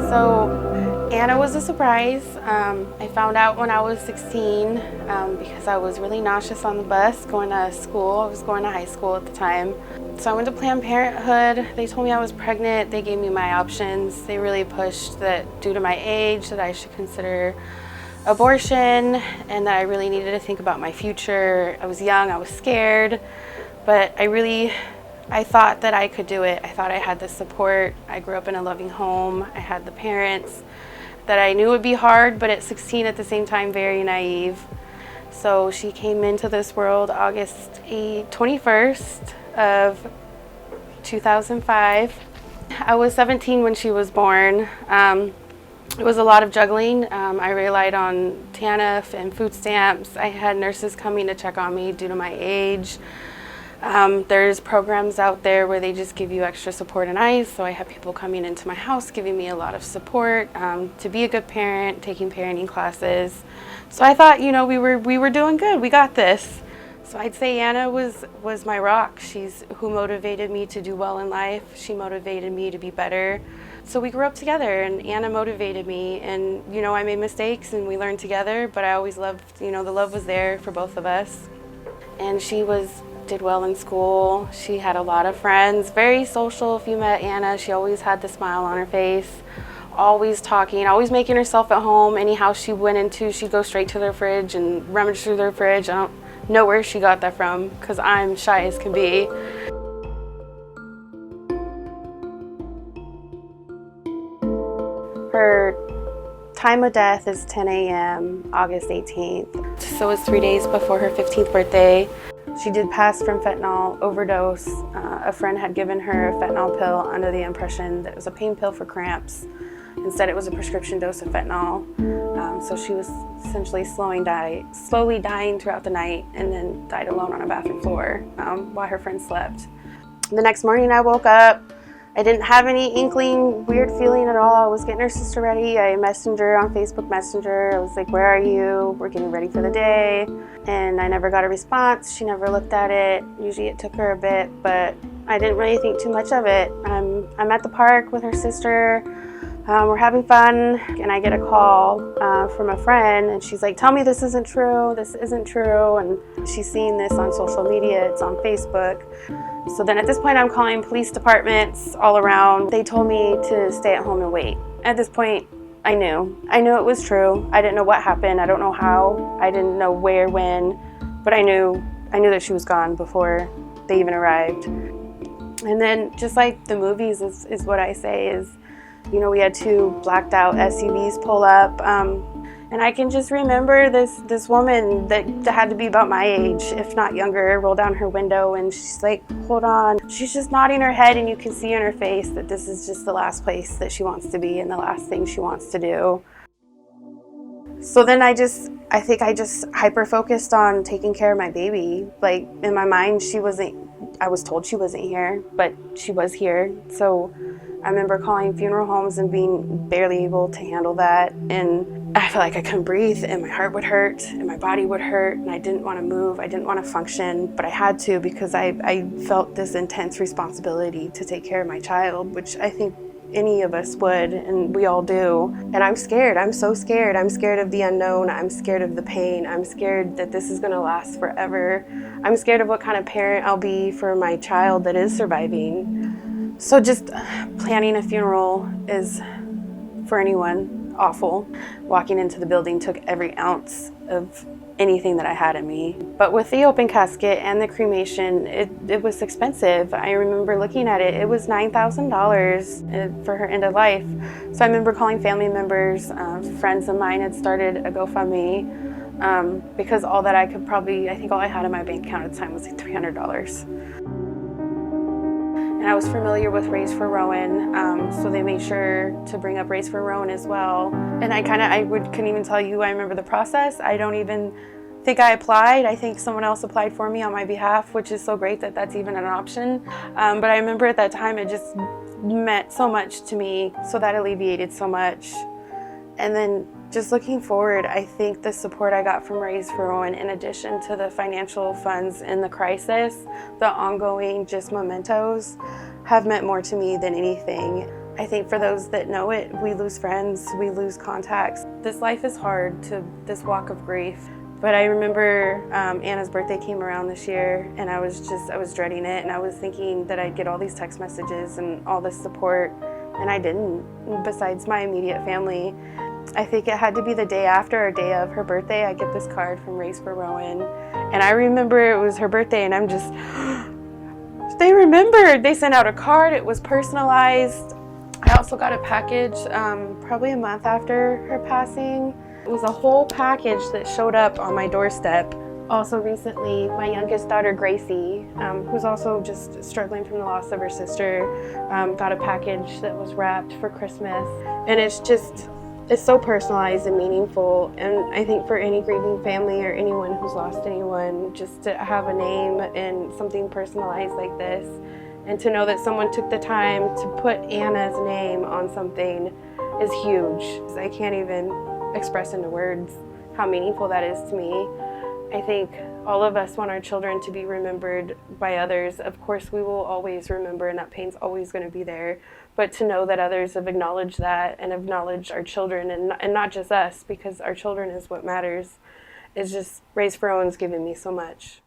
So Anna was a surprise. I found out when I was 16 because I was really nauseous on the bus going to school. I was going to high school at the time. So I went to Planned Parenthood. They told me I was pregnant. They gave me my options. They really pushed that due to my age that I should consider abortion and that I really needed to think about my future. I was young, I was scared, but I thought that I could do it. I thought I had the support. I grew up in a loving home. I had the parents that I knew would be hard, but at 16 at the same time, very naive. So she came into this world August 21st of 2005. I was 17 when she was born. It was a lot of juggling. I relied on TANF and food stamps. I had nurses coming to check on me due to my age. There's programs out there where they just give you extra support and ice, so I had people coming into my house giving me a lot of support to be a good parent, taking parenting classes. So I thought, you know, we were doing good, we got this. So I'd say Anna was my rock. She's who motivated me to do well in life. She motivated me to be better. So we grew up together and Anna motivated me, and you know, I made mistakes and we learned together, but I always loved, you know, the love was there for both of us. And she did well in school. She had a lot of friends, very social. If you met Anna, she always had the smile on her face, always talking, always making herself at home. Any house she went into, she'd go straight to their fridge and rummage through their fridge. I don't know where she got that from because I'm shy as can be. Her time of death is 10 a.m. August 18th. So it's 3 days before her 15th birthday. She did pass from fentanyl overdose. A friend had given her a fentanyl pill under the impression that it was a pain pill for cramps. Instead, it was a prescription dose of fentanyl. So she was essentially slowly dying throughout the night and then died alone on a bathroom floor while her friend slept. The next morning I woke up. I didn't have any inkling, weird feeling at all. I was getting her sister ready. I messaged her on Facebook Messenger. I was like, where are you? We're getting ready for the day. And I never got a response. She never looked at it. Usually it took her a bit, but I didn't really think too much of it. I'm at the park with her sister. We're having fun, and I get a call from a friend, and she's like, tell me this isn't true, and she's seeing this on social media, it's on Facebook. So then at this point, I'm calling police departments all around. They told me to stay at home and wait. At this point, I knew it was true. I didn't know what happened, I don't know how, I didn't know where, when, but I knew that she was gone before they even arrived. And then just like the movies is what I say is, you know, we had two blacked out SUVs pull up, and I can just remember this woman that had to be about my age, if not younger, roll down her window and she's like, hold on. She's just nodding her head and you can see in her face that this is just the last place that she wants to be and the last thing she wants to do. So then I think I just hyper-focused on taking care of my baby. Like in my mind, I was told she wasn't here, but she was here. So I remember calling funeral homes and being barely able to handle that. And I felt like I couldn't breathe and my heart would hurt and my body would hurt and I didn't want to move. I didn't want to function, but I had to because I felt this intense responsibility to take care of my child, which I think any of us would, and we all do. And I'm scared. I'm so scared. I'm scared of the unknown. I'm scared of the pain. I'm scared that this is going to last forever. I'm scared of what kind of parent I'll be for my child that is surviving. So just planning a funeral is, for anyone, awful. Walking into the building took every ounce of anything that I had in me. But with the open casket and the cremation, it was expensive. I remember looking at it, it was $9,000 for her end of life. So I remember calling family members, friends of mine had started a GoFundMe because all that I think all I had in my bank account at the time was like $300. And I was familiar with Raise for Rowan, so they made sure to bring up Raise for Rowan as well. And couldn't even tell you I remember the process. I don't even think I applied. I think someone else applied for me on my behalf, which is so great that that's even an option. But I remember at that time it just meant so much to me, so that alleviated so much. And then just looking forward, I think the support I got from Raise for Rowan, in addition to the financial funds in the crisis, the ongoing just mementos, have meant more to me than anything. I think for those that know it, we lose friends, we lose contacts. This life is hard, to this walk of grief. But I remember Anna's birthday came around this year, and I was dreading it, and I was thinking that I'd get all these text messages and all this support, and I didn't, besides my immediate family. I think it had to be the day after or day of her birthday, I get this card from Raise for Rowan. And I remember it was her birthday, and I'm just, they remembered. They sent out a card, it was personalized. I also got a package probably a month after her passing. It was a whole package that showed up on my doorstep. Also recently, my youngest daughter, Gracie, who's also just struggling from the loss of her sister, got a package that was wrapped for Christmas. And it's so personalized and meaningful. And I think for any grieving family or anyone who's lost anyone, just to have a name and something personalized like this, and to know that someone took the time to put Anna's name on something is huge. I can't even express into words how meaningful that is to me. I think all of us want our children to be remembered by others. Of course, we will always remember, and that pain's always going to be there. But to know that others have acknowledged that and acknowledged our children, and not just us, because our children is what matters, is just, Raise for Rowan's given me so much.